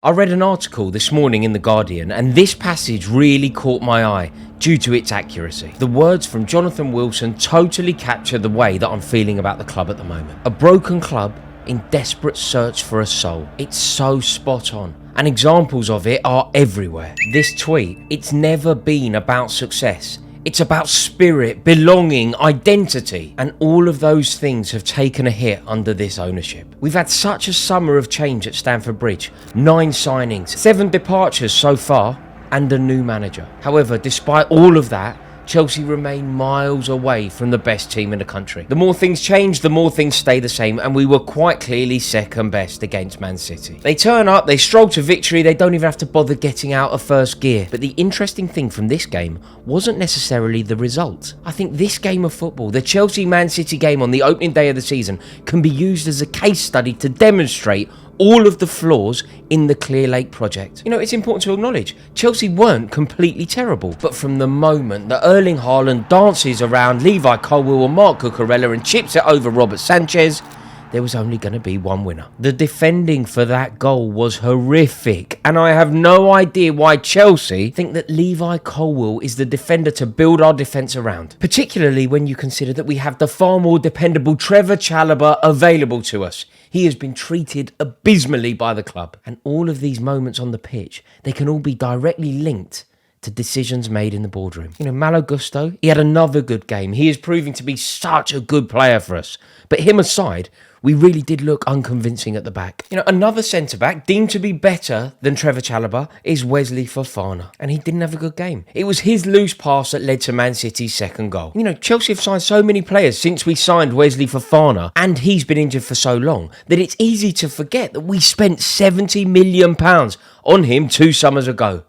I read an article this morning in The Guardian, and this passage really caught my eye due to its accuracy. The words from Jonathan Wilson totally capture the way that I'm feeling about the club at the moment. A broken club in desperate search for a soul. It's so spot on, and examples of it are everywhere. This tweet, it's never been about success. It's about spirit, belonging, identity, and all of those things have taken a hit under this ownership. We've had such a summer of change at Stamford Bridge. 9 signings, 7 departures so far, and a new manager. However, despite all of that, Chelsea remain miles away from the best team in the country. The more things change, the more things stay the same, and we were quite clearly second best against Man City. They turn up, they stroll to victory, they don't even have to bother getting out of first gear. But the interesting thing from this game wasn't necessarily the result. I think this game of football, the Chelsea-Man City game on the opening day of the season, can be used as a case study to demonstrate all of the flaws in the Clearlake project. You know, it's important to acknowledge, Chelsea weren't completely terrible, but from the moment that Erling Haaland dances around Levi Colwill and Marc Cucurella and chips it over Robert Sanchez, there was only going to be one winner. The defending for that goal was horrific, and I have no idea why Chelsea think that Levi Colwill is the defender to build our defence around, particularly when you consider that we have the far more dependable Trevor Chalobah available to us. He has been treated abysmally by the club, and all of these moments on the pitch, they can all be directly linked to decisions made in the boardroom. You know, Malo Gusto, he had another good game. He is proving to be such a good player for us. But him aside, we really did look unconvincing at the back. You know, another centre-back deemed to be better than Trevor Chalobah is Wesley Fofana, and he didn't have a good game. It was his loose pass that led to Man City's second goal. You know, Chelsea have signed so many players since we signed Wesley Fofana, and he's been injured for so long, that it's easy to forget that we spent £70 million on him 2 summers ago.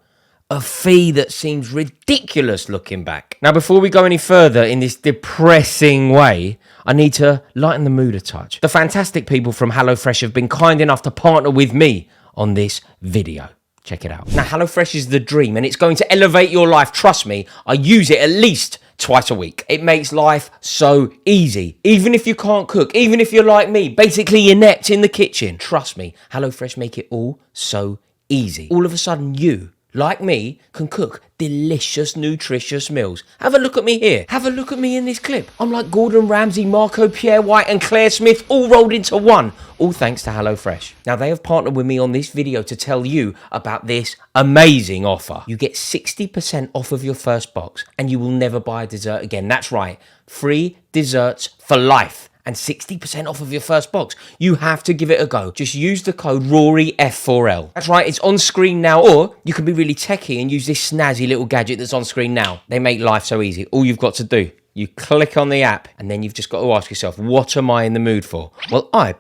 A fee that seems ridiculous looking back. Now, before we go any further in this depressing way, I need to lighten the mood a touch. The fantastic people from HelloFresh have been kind enough to partner with me on this video. Check it out. Now, HelloFresh is the dream, and it's going to elevate your life. Trust me, I use it at least twice a week. It makes life so easy. Even if you can't cook, even if you're like me, basically inept in the kitchen. Trust me, HelloFresh make it all so easy. All of a sudden, you, like me, can cook delicious, nutritious meals. Have a look at me here. Have a look at me in this clip. I'm like Gordon Ramsay, Marco Pierre White and Claire Smith all rolled into one. All thanks to HelloFresh. Now, they have partnered with me on this video to tell you about this amazing offer. You get 60% off of your first box and you will never buy a dessert again. That's right. Free desserts for life. And 60% off of your first box. You have to give it a go. Just use the code RORYF4L. That's right, it's on screen now. Or you can be really techie and use this snazzy little gadget that's on screen now. They make life so easy. All you've got to do, you click on the app and then you've just got to ask yourself, what am I in the mood for? Well, I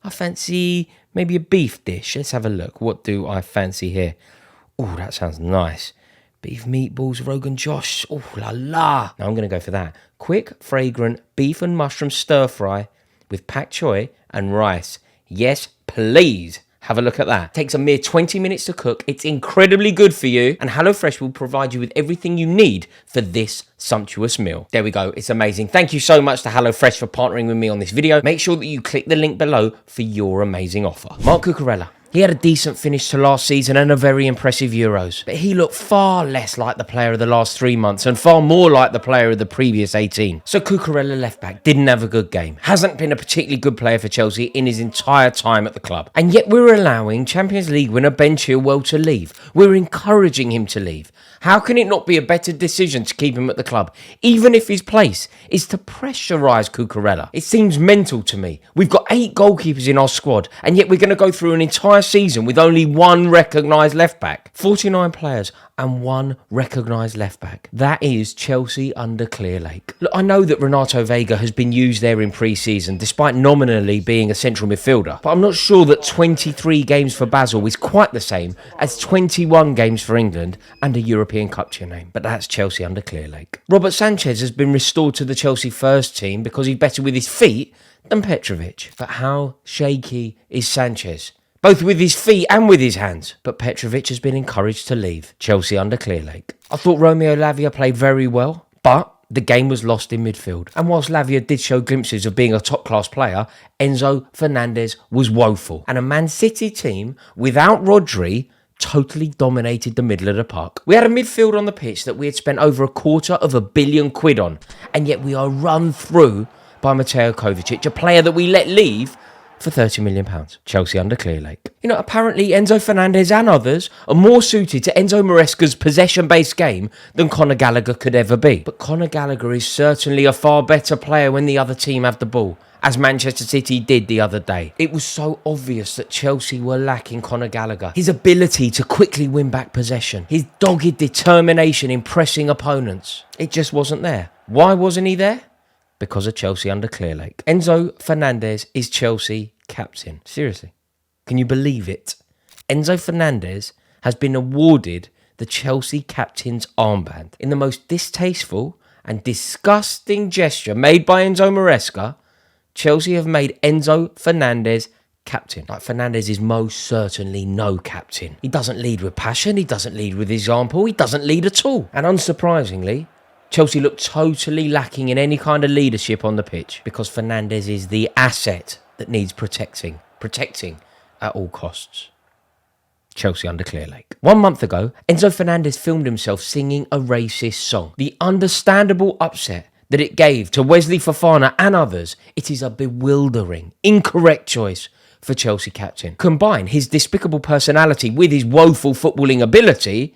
fancy maybe a beef dish. Let's have a look. What do I fancy here? Oh, that sounds nice. Beef meatballs, Rogan Josh, oh la la. Now I'm going to go for that. Quick, fragrant beef and mushroom stir fry with pak choy and rice. Yes, please. Have a look at that. It takes a mere 20 minutes to cook. It's incredibly good for you. And HelloFresh will provide you with everything you need for this sumptuous meal. There we go. It's amazing. Thank you so much to HelloFresh for partnering with me on this video. Make sure that you click the link below for your amazing offer. Marc Cucurella. He had a decent finish to last season and a very impressive Euros, but he looked far less like the player of the last 3 months and far more like the player of the previous 18. So Cucurella left back didn't have a good game, hasn't been a particularly good player for Chelsea in his entire time at the club. And yet we're allowing Champions League winner Ben Chilwell to leave. We're encouraging him to leave. How can it not be a better decision to keep him at the club, even if his place is to pressurise Cucurella? It seems mental to me. We've got 8 goalkeepers in our squad, and yet we're going to go through an entire season with only 1 recognised left-back. 49 players and 1 recognised left-back. That is Chelsea under Clearlake. Look, I know that Renato Vega has been used there in pre-season, despite nominally being a central midfielder, but I'm not sure that 23 games for Basel is quite the same as 21 games for England and a European Cup to your name. But that's Chelsea under Clearlake. Robert Sanchez has been restored to the Chelsea first team because he's better with his feet than Petrovic. But how shaky is Sanchez? Both with his feet and with his hands. But Petrovic has been encouraged to leave. Chelsea under Clearlake. I thought Romeo Lavia played very well, but the game was lost in midfield. And whilst Lavia did show glimpses of being a top-class player, Enzo Fernandez was woeful. And a Man City team without Rodri totally dominated the middle of the park. We had a midfield on the pitch that we had spent over £250 million on, and yet we are run through by Mateo Kovacic, a player that we let leave for £30 million. Chelsea under Clearlake. Apparently Enzo Fernandez and others are more suited to Enzo Maresca's possession-based game than Conor Gallagher could ever be. But Conor Gallagher is certainly a far better player when the other team have the ball, as Manchester City did the other day. It was so obvious that Chelsea were lacking Conor Gallagher. His ability to quickly win back possession, his dogged determination in pressing opponents. It just wasn't there. Why wasn't he there? Because of Chelsea under Clearlake. Enzo Fernandez is Chelsea captain. Seriously. Can you believe it? Enzo Fernandez has been awarded the Chelsea captain's armband in the most distasteful and disgusting gesture made by Enzo Maresca. Chelsea have made Enzo Fernandez captain. Like, Fernandez is most certainly no captain. He doesn't lead with passion. He doesn't lead with example. He doesn't lead at all. And unsurprisingly, Chelsea look totally lacking in any kind of leadership on the pitch because Fernandez is the asset that needs protecting at all costs. Chelsea under Clearlake. 1 month ago, Enzo Fernandez filmed himself singing a racist song. The understandable upset that it gave to Wesley Fofana and others, it is a bewildering, incorrect choice for Chelsea captain. Combine his despicable personality with his woeful footballing ability,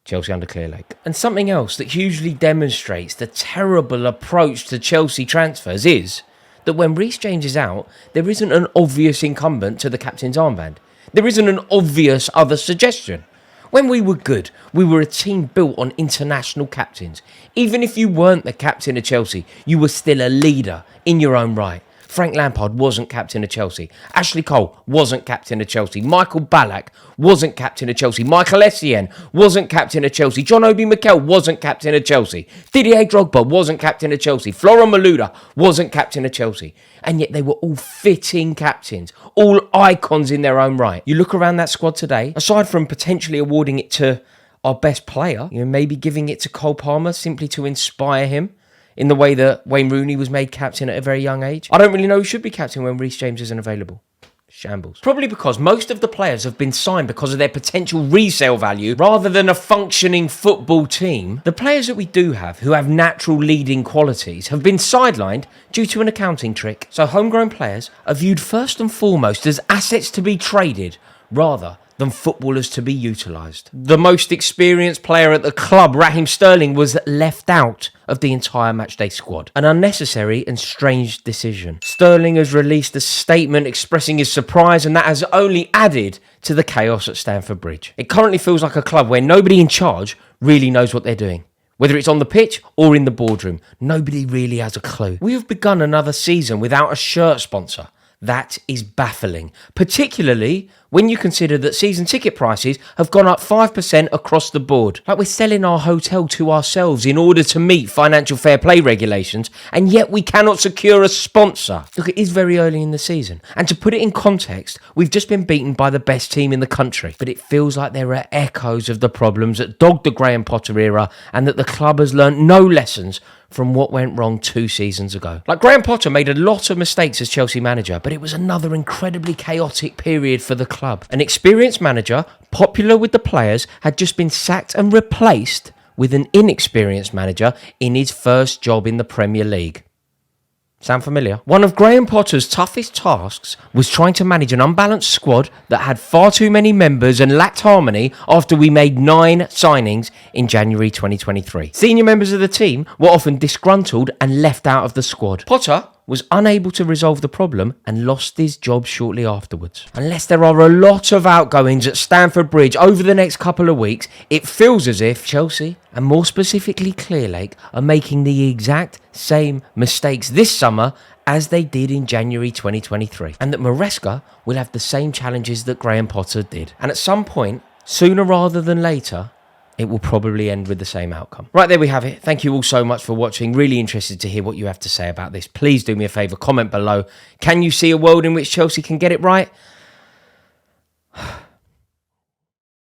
Chelsea under Clearlake. And something else that hugely demonstrates the terrible approach to Chelsea transfers is that when Reece James is out, there isn't an obvious incumbent to the captain's armband. There isn't an obvious other suggestion. When we were good, we were a team built on international captains. Even if you weren't the captain of Chelsea, you were still a leader in your own right. Frank Lampard wasn't captain of Chelsea. Ashley Cole wasn't captain of Chelsea. Michael Ballack wasn't captain of Chelsea. Michael Essien wasn't captain of Chelsea. John Obi Mikel wasn't captain of Chelsea. Didier Drogba wasn't captain of Chelsea. Florent Malouda wasn't captain of Chelsea. And yet they were all fitting captains, all icons in their own right. You look around that squad today, aside from potentially awarding it to our best player, maybe giving it to Cole Palmer simply to inspire him, in the way that Wayne Rooney was made captain at a very young age. I don't really know who should be captain when Reece James isn't available. Shambles. Probably because most of the players have been signed because of their potential resale value rather than a functioning football team. The players that we do have who have natural leading qualities have been sidelined due to an accounting trick. So homegrown players are viewed first and foremost as assets to be traded rather than footballers to be utilised. The most experienced player at the club, Raheem Sterling, was left out of the entire matchday squad. An unnecessary and strange decision. Sterling has released a statement expressing his surprise, and that has only added to the chaos at Stamford Bridge. It currently feels like a club where nobody in charge really knows what they're doing. Whether it's on the pitch or in the boardroom, nobody really has a clue. We have begun another season without a shirt sponsor. That is baffling, particularly when you consider that season ticket prices have gone up 5% across the board. Like, we're selling our hotel to ourselves in order to meet financial fair play regulations, and yet we cannot secure a sponsor. Look, it is very early in the season, and to put it in context, we've just been beaten by the best team in the country. But it feels like there are echoes of the problems that dogged the Graham Potter era, and that the club has learnt no lessons from what went wrong 2 seasons ago. Like, Graham Potter made a lot of mistakes as Chelsea manager, but it was another incredibly chaotic period for the club. An experienced manager, popular with the players, had just been sacked and replaced with an inexperienced manager in his first job in the Premier League. Sound familiar? One of Graham Potter's toughest tasks was trying to manage an unbalanced squad that had far too many members and lacked harmony after we made 9 signings in January 2023. Senior members of the team were often disgruntled and left out of the squad. Potter was unable to resolve the problem and lost his job shortly afterwards. Unless there are a lot of outgoings at Stamford Bridge over the next couple of weeks, it feels as if Chelsea, and more specifically Clearlake, are making the exact same mistakes this summer as they did in January 2023. And that Maresca will have the same challenges that Graham Potter did. And at some point, sooner rather than later, it will probably end with the same outcome. Right, there we have it. Thank you all so much for watching. Really interested to hear what you have to say about this. Please do me a favour, comment below. Can you see a world in which Chelsea can get it right?